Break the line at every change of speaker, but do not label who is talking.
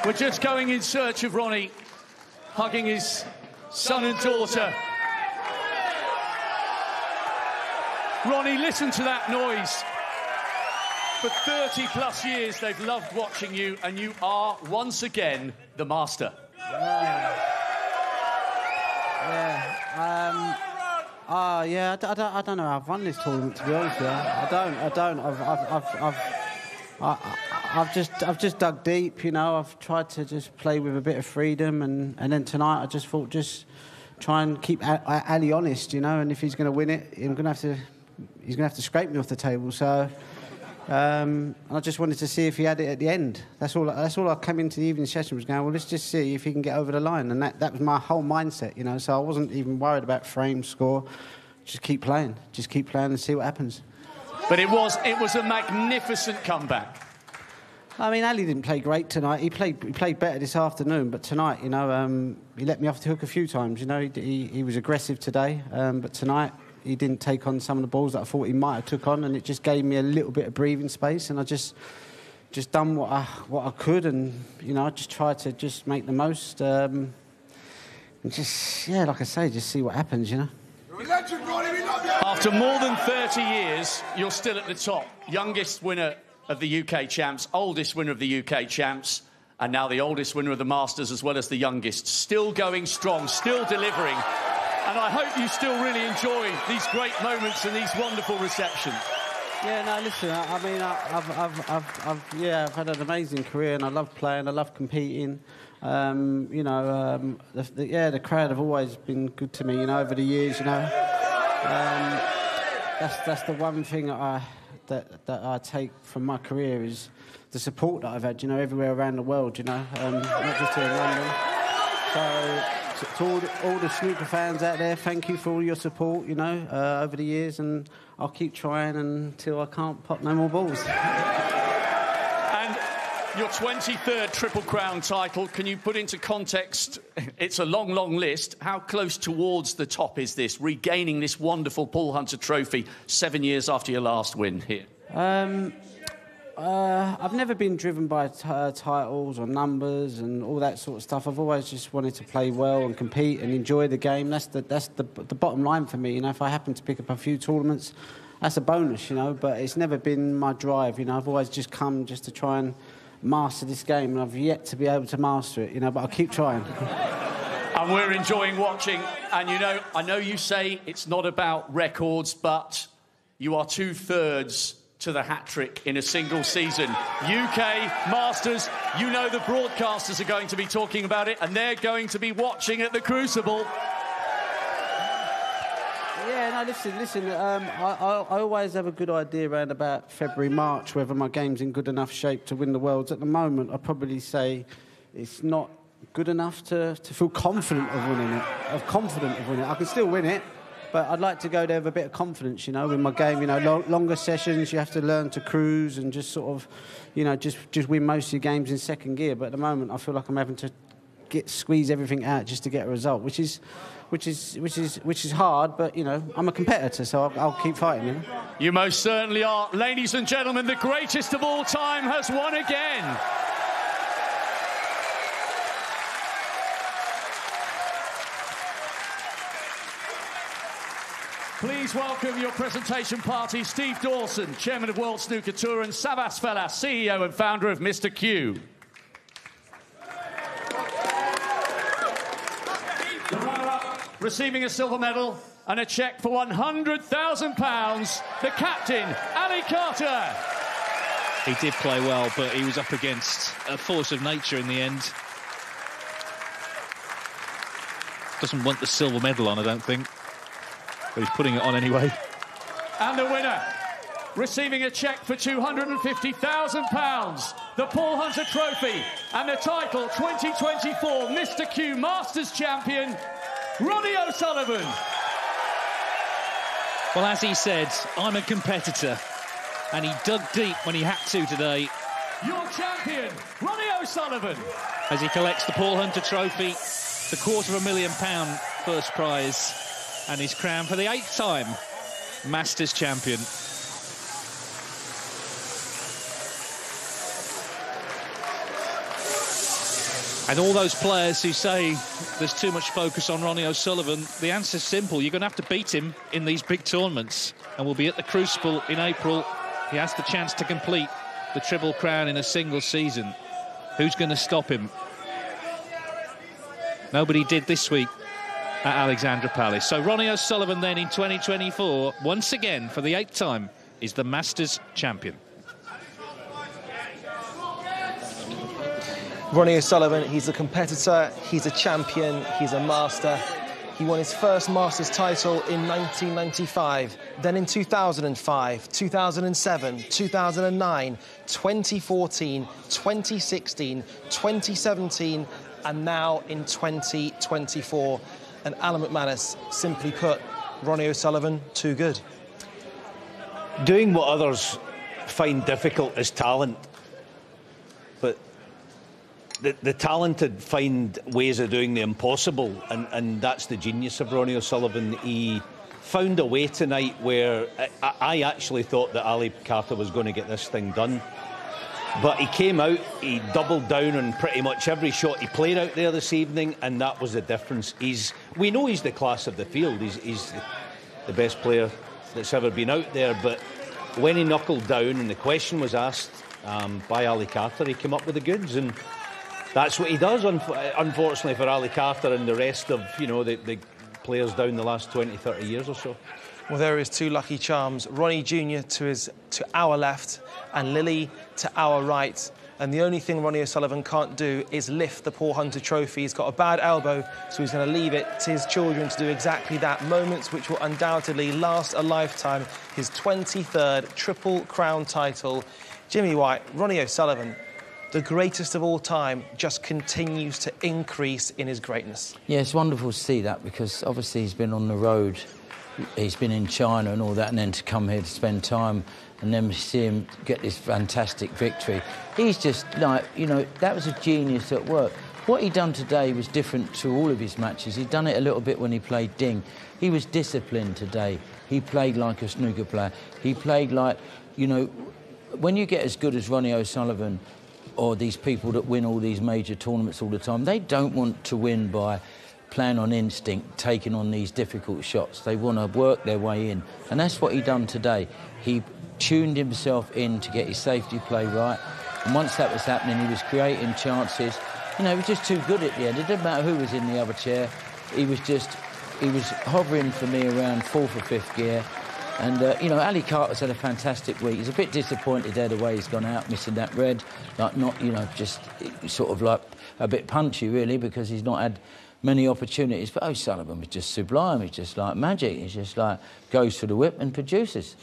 We're just going in search of Ronnie, hugging his son and daughter. Ronnie, listen to that noise. For 30-plus years, they've loved watching you, and you are, once again, the master.
I don't know how I've won this tournament, to be honest with you. I don't. I've just dug deep, you know. I've tried to just play with a bit of freedom, and then tonight I just thought just try and keep Ali honest, you know. And if he's going to win it, he's going to have to scrape me off the table. So I just wanted to see if he had it at the end. That's all I came into the evening session was going, well, let's just see if he can get over the line. And that was my whole mindset, you know. So I wasn't even worried about frame, score. Just keep playing and see what happens.
But it was a magnificent comeback.
I mean, Ali didn't play great tonight. He played better this afternoon, but tonight, you know, he let me off the hook a few times. You know, he was aggressive today, but tonight he didn't take on some of the balls that I thought he might have took on, and it just gave me a little bit of breathing space, and I just done what I could, and you know, I just tried to just make the most, and just like I say, just see what happens, you know.
After more than 30 years, you're still at the top. Youngest winner of the UK champs, oldest winner of the UK champs, and now the oldest winner of the Masters as well as the youngest. Still going strong, still delivering. And I hope you still really enjoy these great moments and these wonderful receptions.
Yeah, no, listen, I mean, I've had an amazing career, and I love playing, I love competing. You know, the crowd have always been good to me, you know, over the years, you know. That's the one thing that I take from my career is the support that I've had, you know, everywhere around the world, you know, not just here in London. So to all the snooker fans out there, thank you for all your support, you know, over the years, and I'll keep trying until I can't pop no more balls.
And your 23rd Triple Crown title, can you put into context, it's a long, long list, how close towards the top is this, regaining this wonderful Paul Hunter trophy 7 years after your last win here?
I've never been driven by titles or numbers and all that sort of stuff. I've always just wanted to play well and compete and enjoy the game. That's the bottom line for me. You know, if I happen to pick up a few tournaments, that's a bonus, you know, but it's never been my drive. You know, I've always just come just to try and master this game, and I've yet to be able to master it, you know, but I'll keep trying.
And we're enjoying watching. And, you know, I know you say it's not about records, but you are 2/3 to the hat-trick in a single season. UK, Masters, you know the broadcasters are going to be talking about it, and they're going to be watching at the Crucible.
Yeah, no, listen. I always have a good idea around about February, March, whether my game's in good enough shape to win the Worlds. At the moment, I'd probably say it's not good enough to feel confident of winning it. I can still win it, but I'd like to go there with a bit of confidence, you know, in my game. You know, longer sessions, you have to learn to cruise and just sort of, you know, just win most of your games in second gear. But at the moment, I feel like I'm having to squeeze everything out just to get a result, which is hard. But you know, I'm a competitor, so I'll keep fighting. You know?
You most certainly are, ladies and gentlemen. The greatest of all time has won again. Please welcome your presentation party, Steve Dawson, Chairman of World Snooker Tour, and Savas Fellas, CEO and founder of Mr. Q. The runner-up, receiving a silver medal and a cheque for £100,000, the captain, Ali Carter.
He did play well, but he was up against a force of nature in the end. Doesn't want the silver medal on, I don't think. But he's putting it on anyway.
And the winner, receiving a cheque for £250,000, the Paul Hunter Trophy, and the title 2024 Mr. Q Masters Champion, Ronnie O'Sullivan.
Well, as he said, I'm a competitor, and he dug deep when he had to today.
Your champion, Ronnie O'Sullivan.
As he collects the Paul Hunter Trophy, the £250,000 first prize, and he's crowned for the 8th time Masters champion. And all those players who say there's too much focus on Ronnie O'Sullivan, the answer's simple. You're going to have to beat him in these big tournaments. And we'll be at the Crucible in April. He has the chance to complete the Triple Crown in a single season. Who's going to stop him? Nobody did this week at Alexandra Palace. So Ronnie O'Sullivan then in 2024, once again for the 8th time, is the Masters champion.
Ronnie O'Sullivan, he's a competitor, he's a champion, he's a master. He won his first Masters title in 1995, then in 2005, 2007, 2009, 2014, 2016, 2017, and now in 2024. And Alan McManus, simply put, Ronnie O'Sullivan, too good.
Doing what others find difficult is talent, but the talented find ways of doing the impossible, and that's the genius of Ronnie O'Sullivan. He found a way tonight where I actually thought that Ali Carter was going to get this thing done. But he came out, he doubled down on pretty much every shot he played out there this evening, and that was the difference. We know he's the class of the field. He's the best player that's ever been out there, but when he knuckled down and the question was asked by Ali Carter, he came up with the goods, and that's what he does, unfortunately for Ali Carter and the rest of, the players down the last 20, 30 years or so.
Well, there is two lucky charms. Ronnie Jr. to our left and Lily to our right. And the only thing Ronnie O'Sullivan can't do is lift the Paul Hunter trophy. He's got a bad elbow, so he's going to leave it to his children to do exactly that. Moments which will undoubtedly last a lifetime. His 23rd Triple Crown title. Jimmy White, Ronnie O'Sullivan, the greatest of all time, just continues to increase in his greatness.
Yeah, it's wonderful to see that, because obviously he's been on the road. He's been in China and all that, and then to come here to spend time and then see him get this fantastic victory. He's just like, that was a genius at work. What he done today was different to all of his matches. He'd done it a little bit when he played Ding. He was disciplined today. He played like a snooker player. He played like, when you get as good as Ronnie O'Sullivan or these people that win all these major tournaments all the time, they don't want to win by playing on instinct, taking on these difficult shots. They want to work their way in. And that's what he done today. He tuned himself in to get his safety play right. And once that was happening, he was creating chances. He was just too good at the end. It didn't matter who was in the other chair. He was hovering for me around 4th or 5th gear. And, Ali Carter's had a fantastic week. He's a bit disappointed there the way he's gone out, missing that red. Just sort of like a bit punchy, really, because he's not had many opportunities. But O'Sullivan was just sublime. He's just like magic. He's just like goes for the whip and produces.